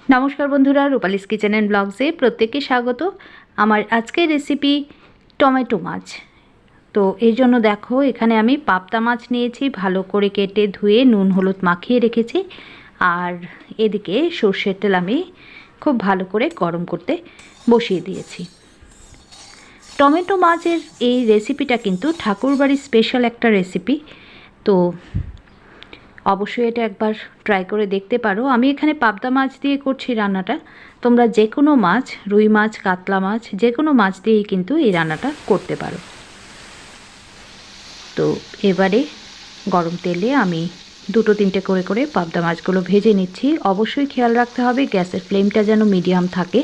নমস্কার বন্ধুরা, রূপালিস kitchen and ব্লগসে প্রত্যেককে স্বাগত। আমার আজকের রেসিপি টমেটো মাছ। তো এর জন্য দেখো, এখানে আমি পাবদা মাছ নিয়েছি, ভালো করে কেটে ধুয়ে নুন হলুদ মাখিয়ে রেখেছি। আর এদিকে সর্ষের তেল আমি খুব ভালো করে গরম করতে বসিয়ে দিয়েছি। টমেটো মাছের এই রেসিপিটা কিন্তু ঠাকুরবাড়ির স্পেশাল একটা রেসিপি। তো অবশ্যই এটা একবার ট্রাই করে দেখতে পারো। আমি এখানে পাবদা মাছ দিয়ে করছি রান্নাটা। তোমরা যে কোনো মাছ, রুই মাছ, কাতলা মাছ, যে কোনো মাছ দিয়েই কিন্তু এই রান্নাটা করতে পারো। তো এবারে গরম তেলে আমি দুটো তিনটে করে করে পাবদা মাছগুলো ভেজে নিচ্ছি। অবশ্যই খেয়াল রাখতে হবে গ্যাসের ফ্লেমটা যেন মিডিয়াম থাকে,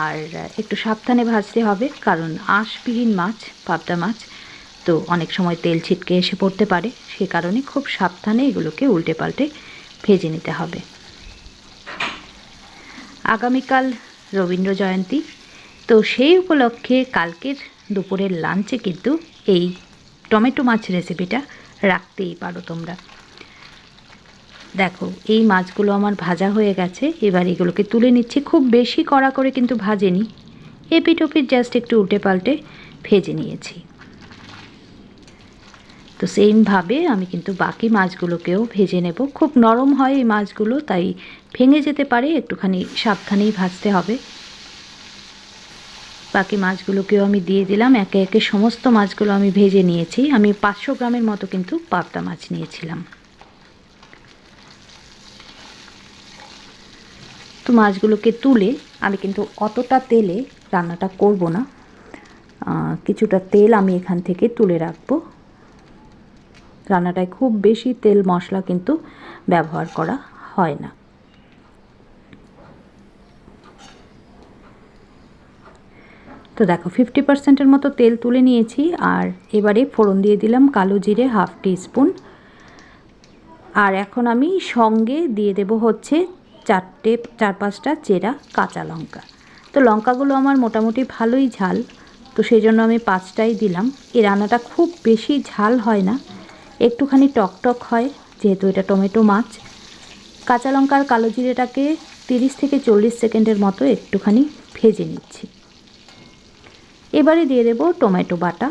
আর একটু সাবধানে ভাজতে হবে, কারণ আঁশবিহীন মাছ পাবদা মাছ, তো অনেক সময় তেল ছিটকে এসে পড়তে পারে। সে কারণে খুব সাবধানে এগুলোকে উল্টে পাল্টে ভেজে নিতে হবে। আগামীকাল রবীন্দ্র জয়ন্তী, তো সেই উপলক্ষে কালকের দুপুরের লাঞ্চে কিন্তু এই টমেটো মাছ রেসিপিটা রাখতেই পারো তোমরা। দেখো, এই মাছগুলো আমার ভাজা হয়ে গেছে। এবার এগুলোকে তুলে নিচ্ছি। খুব বেশি কড়া করে কিন্তু ভাজেনি, এপিট ওপিট জাস্ট একটু উল্টে পাল্টে ভেজে নিয়েছি। তো সেমভাবে আমি কিন্তু বাকি মাছগুলোকেও ভেজে নেব। খুব নরম হয় এই মাছগুলো, তাই ভেঙে যেতে পারে, একটুখানি সাবধানেই ভাজতে হবে। বাকি মাছগুলোকেও আমি দিয়ে দিলাম। একে একে সমস্ত মাছগুলো আমি ভেজে নিয়েছি। আমি 500 গ্রামের মতো কিন্তু পাবদা মাছ নিয়েছিলাম। তো মাছগুলোকে তুলে আমি কিন্তু অতটা তেলে রান্নাটা করব না, কিছুটা তেল আমি এখান থেকে তুলে রাখবো। রান্নাটায় খুব বেশি তেল মশলা কিন্তু ব্যবহার করা হয় না। তো দেখো, 50%-এর মতো তেল তুলে নিয়েছি। আর এবারে ফোড়ন দিয়ে দিলাম কালো জিরে 1/2 টিস্পুন। আর এখন আমি সঙ্গে দিয়ে দেব হচ্ছে 4-5টা চেরা কাঁচা লঙ্কা। তো লঙ্কাগুলো আমার মোটামুটি ভালোই ঝাল, তো সেই জন্য আমি 5টাই দিলাম। এই রান্নাটা খুব বেশি ঝাল হয় না, একটুখানি টকটক হয়, যেহেতু এটা টমেটো মাছ। কাঁচা লঙ্কার কালো জিরেটাকে 30 থেকে 40 সেকেন্ডের মতো একটুখানি ভেজে নিচ্ছি। এবারে দিয়ে দেব টমেটো বাটা।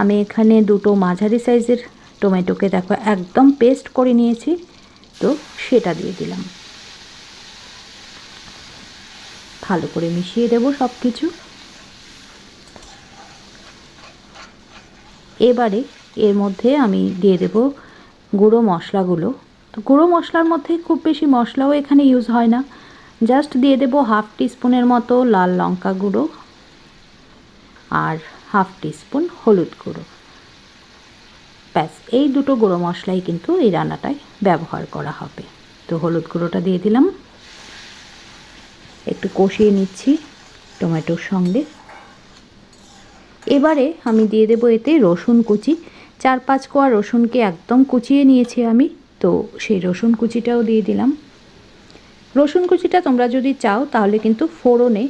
আমি এখানে দুটো মাঝারি সাইজের টমেটোকে দেখো একদম পেস্ট করে নিয়েছি, তো সেটা দিয়ে দিলাম। ভালো করে মিশিয়ে দেব সব কিছু। এবারে এর মধ্যে আমি দিয়ে দেব গুঁড়ো মশলাগুলো। তো গুঁড়ো মশলার মধ্যে খুব বেশি মশলাও এখানে ইউজ হয় না, জাস্ট দিয়ে দেব 1/2 টিস্পুনের মতো লাল লঙ্কা গুঁড়ো আর 1/2 টিস্পুন হলুদ গুঁড়ো। ব্যাস, এই দুটো গুঁড়ো মশলাই কিন্তু এই রান্নাটায় ব্যবহার করা হবে। তো হলুদ গুঁড়োটা দিয়ে দিলাম, একটু কষিয়ে নিচ্ছি টমেটোর সঙ্গে। এবারে আমি দিয়ে দেবো এতে রসুন কুচি। 4-5 কোয়া রসুনকে একদম কুচিয়ে নিয়েছি আমি, তো সেই রসুন কুচিটাও দিয়ে দিলাম। রসুন কুচিটা তোমরা যদি চাও তাহলে কিন্তু ফোড়নে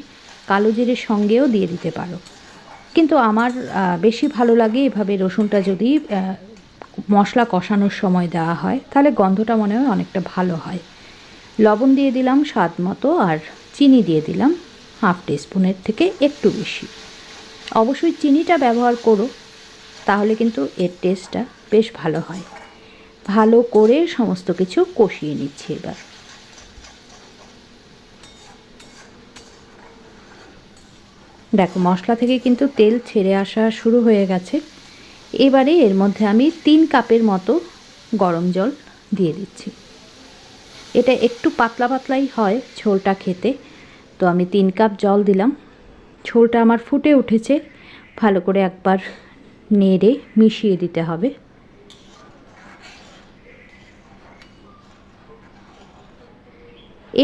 কালো জিরের সঙ্গেও দিয়ে দিতে পারো, কিন্তু আমার বেশি ভালো লাগে এভাবে রসুনটা যদি মশলা কষানোর সময় দেওয়া হয়, তাহলে গন্ধটা মনে হয় অনেকটা ভালো হয়। লবণ দিয়ে দিলাম স্বাদ মতো, আর চিনি দিয়ে দিলাম 1/2 টিস্পুনের থেকে একটু বেশি। অবশ্যই চিনিটা ব্যবহার করো, তাহলে কিন্তু এর টেস্টটা বেশ ভালো হয়। ভালো করে সমস্ত কিছু কষিয়ে নিচ্ছি এবার। দেখো, মশলা থেকে কিন্তু তেল ছেড়ে আসা শুরু হয়ে গেছে। এবারে এর মধ্যে আমি 3 কাপের মতো গরম জল দিয়ে দিচ্ছি। এটা একটু পাতলা পাতলাই হয় ঝোলটা খেতে, তো আমি 3 কাপ জল দিলাম। ঝোলটা আমার ফুটে উঠেছে, ভালো করে একবার নেড়ে মিশিয়ে দিতে হবে।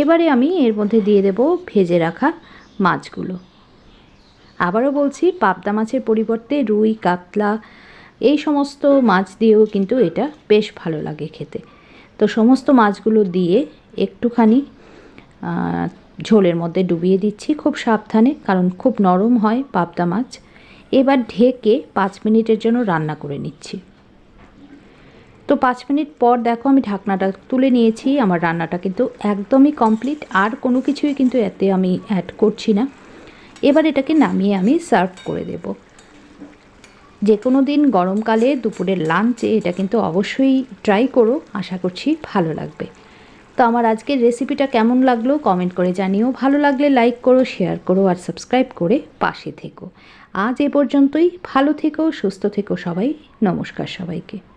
এবারে আমি এর মধ্যে দিয়ে দেব ভেজে রাখা মাছগুলো। আবারও বলছি, পাবদা মাছের পরিবর্তে রুই, কাতলা এই সমস্ত মাছ দিয়েও কিন্তু এটা বেশ ভালো লাগে খেতে। তো সমস্ত মাছগুলো দিয়ে একটুখানি ঝোলের মধ্যে ডুবিয়ে দিচ্ছি খুব সাবধানে, কারণ খুব নরম হয় পাবদা মাছ। এবার ঢেকে 5 মিনিটের জন্য রান্না করে নিচ্ছি। তো 5 মিনিট পর দেখো আমি ঢাকনাটা তুলে নিয়েছি। আমার রান্নাটা কিন্তু একদমই কমপ্লিট, আর কোনো কিছুই কিন্তু এতে আমি অ্যাড করছি না। এবার এটাকে নামিয়ে আমি সার্ভ করে দেব। যে কোনো দিন গরমকালে দুপুরের লাঞ্চে এটা কিন্তু অবশ্যই ট্রাই করো, আশা করছি ভালো লাগবে। তো আমার আজকের রেসিপিটা কেমন লাগলো কমেন্ট করে জানিও। ভালো লাগলে লাইক করো, শেয়ার করো আর সাবস্ক্রাইব করে পাশে থেকো। আজ এ পর্যন্তই। ভালো থেকো, সুস্থ থেকো সবাই। নমস্কার সবাইকে।